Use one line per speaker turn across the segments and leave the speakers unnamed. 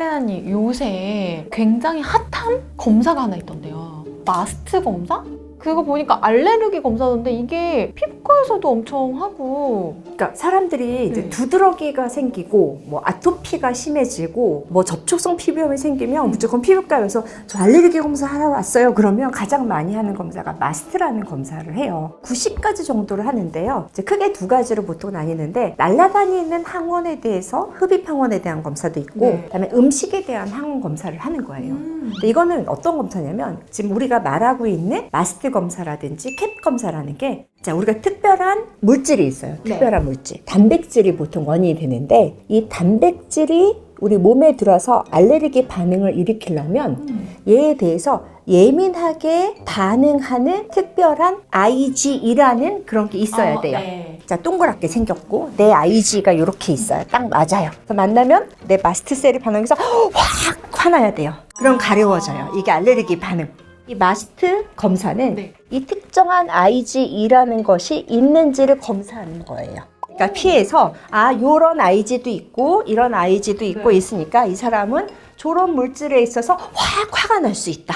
하나님, 요새 굉장히 핫한 검사가 하나 있던데요. 마스트 검사? 그거 보니까 알레르기 검사던데 이게 피부과에서도 엄청 하고.
그러니까 사람들이 이제
네.
두드러기가 생기고 뭐 아토피가 심해지고 뭐 접촉성 피부염이 생기면 무조건 피부과에서 저 알레르기 검사 하러 왔어요. 그러면 가장 많이 하는 검사가 마스트라는 검사를 해요. 90가지 정도를 하는데요. 이제 크게 두 가지로 보통 나뉘는데 날아다니는 항원에 대해서 흡입 항원에 대한 검사도 있고
네.
그다음에 음식에 대한 항원 검사를 하는 거예요. 근데 이거는 어떤 검사냐면 지금 우리가 말하고 있는 마스트 검사라든지 캡 검사라는 게 자, 우리가 특별한 물질이 있어요.
네.
특별한 물질. 단백질이 보통 원인이 되는데 이 단백질이 우리 몸에 들어서 알레르기 반응을 일으키려면 얘에 대해서 예민하게 반응하는 특별한 IgE라는 그런 게 있어야 돼요.
네.
자, 동그랗게 생겼고 내 Ig가 이렇게 있어요. 딱 맞아요. 그래서 만나면 내 마스트셀이 반응해서 확 화나야 돼요. 그럼 가려워져요. 이게 알레르기 반응. 이 마스트 검사는
네.
이 특정한 IgE라는 것이 있는지를 검사하는 거예요. 그러니까 피해서 요런 Ig도 있고 이런 Ig도 있고
네.
있으니까 이 사람은 저런 물질에 있어서 확 화가 날 수 있다.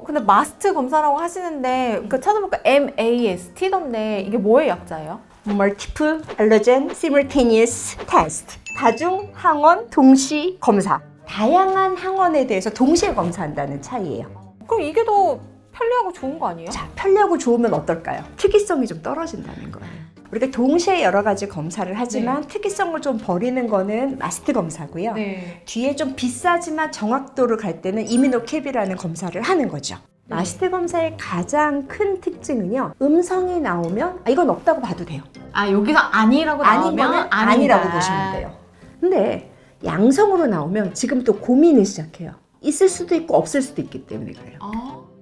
근데 마스트 검사라고 하시는데 그 찾아보니까 MAST던데 이게 뭐의 약자예요?
Multiple Allergen Simultaneous Test. 다중 항원 동시 검사. 다양한 항원에 대해서 동시에 검사한다는 차이예요.
그럼 이게 더 편리하고 좋은 거 아니에요?
자, 편리하고 좋으면 어떨까요? 특이성이 좀 떨어진다는 거예요. 우리가 동시에 여러 가지 검사를 하지만 특이성을 좀 버리는 거는 마스트 검사고요.
네.
뒤에 좀 비싸지만 정확도를 갈 때는 이뮤노캡이라는 검사를 하는 거죠.
네.
마스트 검사의 가장 큰 특징은요. 음성이 나오면 이건 없다고 봐도 돼요.
여기서 아니라고 나오면
아니면
아니다.
아니라고 보시면 돼요. 근데 양성으로 나오면 지금 또 고민을 시작해요. 있을 수도 있고 없을 수도 있기 때문에 그래요.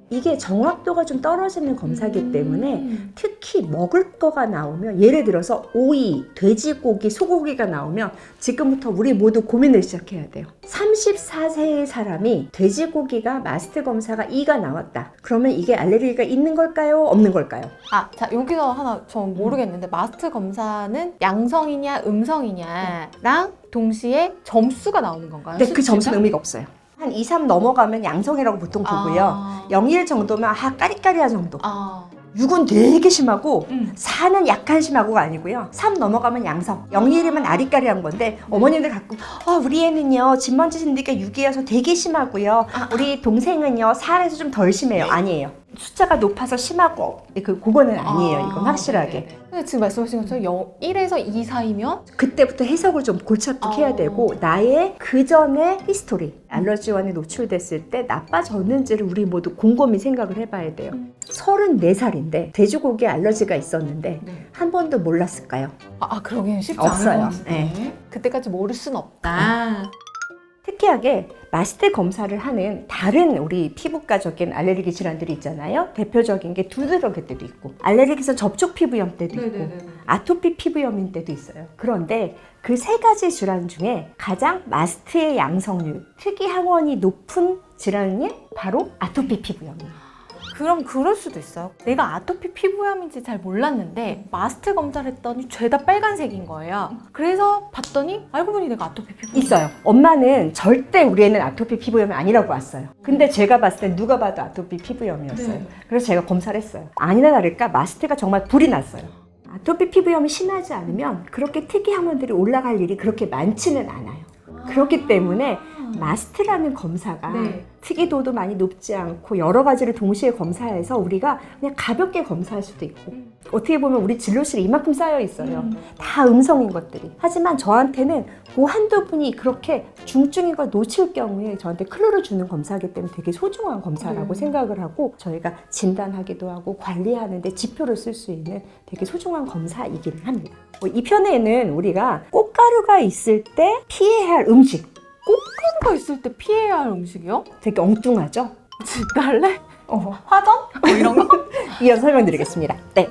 이게 정확도가 좀 떨어지는 검사이기 때문에 특히 먹을 거가 나오면 예를 들어서 오이, 돼지고기, 소고기가 나오면 지금부터 우리 모두 고민을 시작해야 돼요. 34세의 사람이 돼지고기가 마스트 검사가 E가 나왔다. 그러면 이게 알레르기가 있는 걸까요? 없는 걸까요?
자, 여기서 하나 전 모르겠는데 마스트 검사는 양성이냐 음성이냐랑 동시에 점수가 나오는 건가요?
근데 그
수치가?
점수는 의미가 없어요. 한 2, 3 넘어가면 양성이라고 보통 보고요. 0, 1 정도면 까리까리한 정도. 6은 되게 심하고 4는 약간 심하고가 아니고요. 3 넘어가면 양성, 0, 1이면 아리까리한 건데 어머님들 가끔 우리 애는요 진먼지 진드기가 6이어서 되게 심하고요. 우리 동생은요 4에서 좀 덜 심해요. 아니에요. 숫자가 높아서 심하고 그거는 아니에요. 이건 확실하게.
근데 지금 말씀하신 것처럼 1에서 2 사이면
그때부터 해석을 좀 골치 아프게 해야 되고 나의 그전의 히스토리 알러지원에 노출됐을 때 나빠졌는지를 우리 모두 곰곰이 생각을 해봐야 돼요. 34살인데 돼지고기에 알러지가 있었는데 한 번도 몰랐을까요?
그러기는 쉽지
없어요.
않은 것 같은데.
네.
그때까지 모를 순 없다.
특이하게 마스트 검사를 하는 다른 우리 피부과적인 알레르기 질환들이 있잖아요. 대표적인 게 두드러기 때도 있고 알레르기성 접촉 피부염 때도 있고 아토피 피부염인 때도 있어요. 그런데 그 세 가지 질환 중에 가장 마스트의 양성률, 특이 항원이 높은 질환이 바로 아토피 피부염이에요.
그럼 그럴 수도 있어요. 내가 아토피 피부염인지 잘 몰랐는데 마스트 검사를 했더니 죄다 빨간색인 거예요. 그래서 봤더니 알고 보니 내가 아토피 피부염.
있어요. 엄마는 절대 우리 애는 아토피 피부염이 아니라고 왔어요. 근데 제가 봤을 땐 누가 봐도 아토피 피부염이었어요.
네.
그래서 제가 검사를 했어요. 아니나 다를까 마스트가 정말 불이 났어요. 아토피 피부염이 심하지 않으면 그렇게 특이 항원들이 올라갈 일이 그렇게 많지는 않아요. 그렇기 때문에 마스트라는 검사가 특이도도 많이 높지 않고 여러 가지를 동시에 검사해서 우리가 그냥 가볍게 검사할 수도 있고 어떻게 보면 우리 진료실에 이만큼 쌓여 있어요. 다 음성인 것들이. 하지만 저한테는 그 한두 분이 그렇게 중증인 걸 놓칠 경우에 저한테 클루를 주는 검사이기 때문에 되게 소중한 검사라고 생각을 하고 저희가 진단하기도 하고 관리하는 데 지표를 쓸 수 있는 되게 소중한 검사이기는 합니다. 이 편에는 우리가 꽃가루가 있을 때 피해야 할 음식
꽃가루가 있을 때 피해야 할 음식이요?
되게 엉뚱하죠?
진달래?
어.
화전? 이런 거?
이어서 설명드리겠습니다. 네.